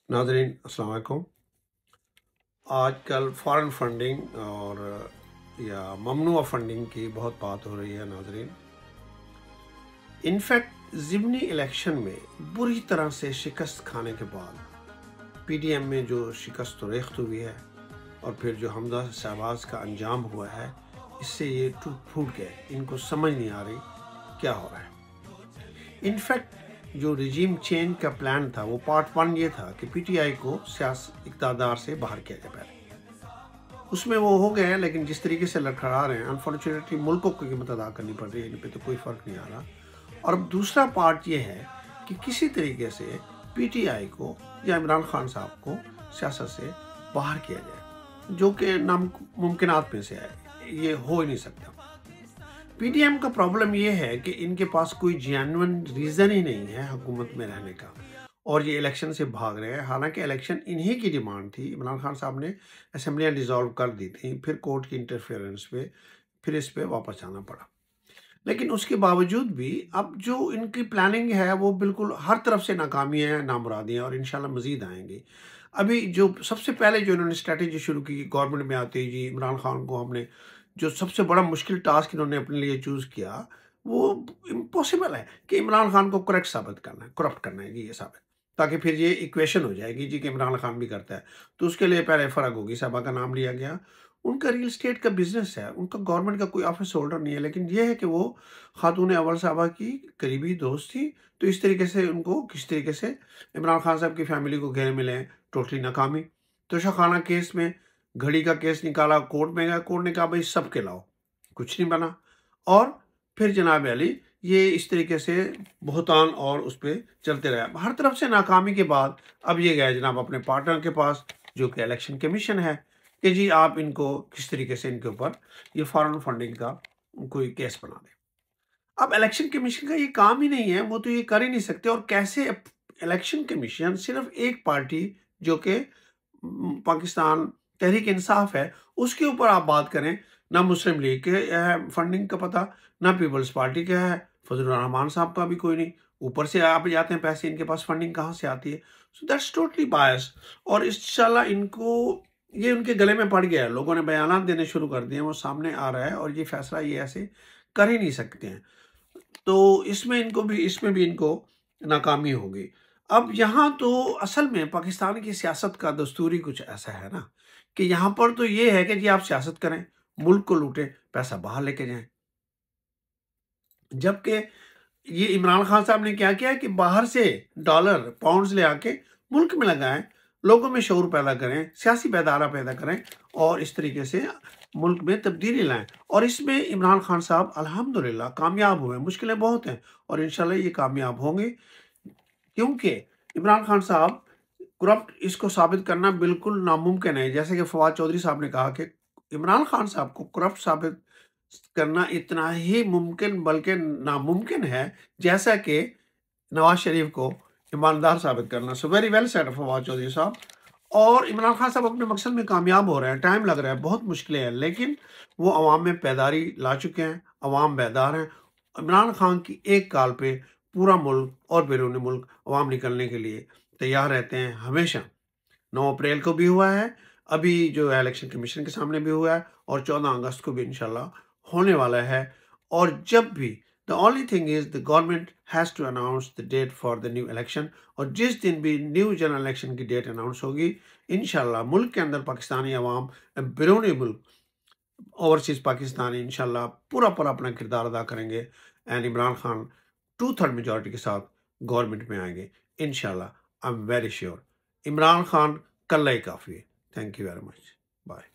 नाज़रीन अस्सलाम वालेकुम। आजकल फ़ॉरेन फंडिंग और या ममनुआ फंडिंग की बहुत बात हो रही है नाज़रीन। इनफैक्ट ज़िमनी इलेक्शन में बुरी तरह से शिकस्त खाने के बाद पीडीएम में जो शिकस्त रेख्त हुई है और फिर जो हमजा शहबाज का अंजाम हुआ है, इससे ये टूट फूट गए। इनको समझ नहीं आ रही क्या हो रहा है। इनफैक्ट जो रिजीम चेंज का प्लान था वो पार्ट 1 ये था कि पीटीआई को सियासी इक़्तिदार से बाहर किया जाए। पहले उसमें वो हो गए हैं, लेकिन जिस तरीके से लड़खड़ा रहे हैं, अनफॉर्चुनेटली मुल्कों को कीमत अदा करनी पड़ रही है। इन पे तो कोई फ़र्क नहीं आ रहा। और अब दूसरा पार्ट ये है कि किसी तरीके से पीटीआई को या इमरान खान साहब को सियासत से बाहर किया जाए, जो कि नामुमकिनात में से है। ये हो ही नहीं सकता। पीडीएम का प्रॉब्लम ये है कि इनके पास कोई जेन्युइन रीज़न ही नहीं है हुकूमत में रहने का, और ये इलेक्शन से भाग रहे हैं। हालांकि इलेक्शन इन्हीं की डिमांड थी। इमरान खान साहब ने असेंबलियां डिसॉल्व कर दी थी, फिर कोर्ट की इंटरफेरेंस पे फिर इस पे वापस आना पड़ा। लेकिन उसके बावजूद भी अब जो इनकी प्लानिंग है वो बिल्कुल हर तरफ से नाकामी है, नामुरादियाँ, और इंशाल्लाह मज़ीद आएंगी। अभी जो सबसे पहले जो इन्होंने स्ट्रैटेजी शुरू की गवर्नमेंट में आते ही, जी इमरान खान को हमने जो सबसे बड़ा मुश्किल टास्क इन्होंने अपने लिए चूज़ किया, वो इम्पॉसिबल है कि इमरान खान को करेक्ट साबित करना है, करप्ट करना है जी, ये साबित, ताकि फिर ये इक्वेशन हो जाएगी जी कि इमरान खान भी करता है। तो उसके लिए पहले फ़र्क होगी, साहबा का नाम लिया गया। उनका रियल एस्टेट का बिज़नेस है, उनका गवर्नमेंट का कोई ऑफिस होल्डर नहीं है, लेकिन ये है कि वो खातून अव्वल साहबा की करीबी दोस्त थी। तो इस तरीके से उनको किस तरीके से इमरान खान साहब की फैमिली को घेरे में लें, टोटली नाकामी। तोशाखाना केस में घड़ी का केस निकाला, कोर्ट में गया, कोर्ट ने कहा भाई सबके लाओ, कुछ नहीं बना। और फिर जनाब अली ये इस तरीके से बहुतान और उस पर चलते रहा। हर तरफ से नाकामी के बाद अब ये गए जनाब अपने पार्टनर के पास, जो कि इलेक्शन कमीशन है, कि जी आप इनको किस तरीके से इनके ऊपर ये फॉरेन फंडिंग का कोई केस बना दें। अब इलेक्शन कमीशन का ये काम ही नहीं है, वो तो ये कर ही नहीं सकते। और कैसे इलेक्शन कमीशन सिर्फ एक पार्टी, जो कि पाकिस्तान तहरीक इंसाफ है, उसके ऊपर आप बात करें। ना मुस्लिम लीग के है फंडिंग का पता, ना पीपल्स पार्टी का है, फजलुर रहमान साहब का भी कोई नहीं। ऊपर से आप जाते हैं पैसे, इनके पास फंडिंग कहाँ से आती है? सो दैट्स टोटली बायस। और इंशाल्लाह इनको ये उनके गले में पड़ गया है। लोगों ने बयानात देने शुरू कर दिए हैं, वो सामने आ रहा है, और ये फैसला ये ऐसे कर ही नहीं सकते हैं। तो इसमें भी इनको नाकामी होगी। अब यहाँ तो असल में पाकिस्तान की सियासत का दस्तूरी कुछ ऐसा है ना, कि यहाँ पर तो ये है कि जी आप सियासत करें, मुल्क को लूटें, पैसा बाहर लेके जाएं। जबकि ये इमरान खान साहब ने क्या किया कि बाहर से डॉलर पाउंड्स ले आके मुल्क में लगाएं, लोगों में शऊर पैदा करें, सियासी बेदारा पैदा करें, और इस तरीके से मुल्क में तब्दीली लाएं। और इसमें इमरान खान साहब अल्हम्दुलिल्लाह कामयाब हुए। मुश्किलें बहुत हैं और इंशाल्लाह ये कामयाब होंगे, क्योंकि इमरान खान साहब करप्ट, इसको साबित करना बिल्कुल नामुमकिन है। जैसे कि फवाद चौधरी साहब ने कहा कि इमरान खान साहब को करप्ट साबित करना इतना ही मुमकिन बल्कि नामुमकिन है, जैसा कि नवाज शरीफ को ईमानदार साबित करना। So very well said Fawad Chaudhry sahab. और इमरान खान साहब अपने मकसद में कामयाब हो रहे हैं। टाइम लग रहा है, बहुत मुश्किलें हैं, लेकिन वो अवाम में बेदारी ला चुके हैं। अवाम बेदार हैं। इमरान खान की एक कॉल पे पूरा मुल्क और बैरून मुल्क अवाम निकलने के लिए तैयार रहते हैं हमेशा। 9 अप्रैल को भी हुआ है, अभी जो है इलेक्शन कमीशन के सामने भी हुआ है, और 14 अगस्त को भी इंशाल्लाह होने वाला है। और जब भी the only thing is the government has to announce the date for the new election, और जिस दिन भी न्यू जनरल इलेक्शन की डेट अनाउंस होगी, इंशाल्लाह मुल्क के अंदर पाकिस्तानी अवाम, बैरून मुल्क ओवरसीज पाकिस्तानी इंशाल्लाह पूरा पूरा अपना किरदार अदा करेंगे। एंड इमरान खान 2/3 मेजॉरिटी के साथ गवर्नमेंट में आएंगे इंशाल्लाह। I am very sure Imran Khan कल्ला ही काफ़ी है। Thank you very much. Bye.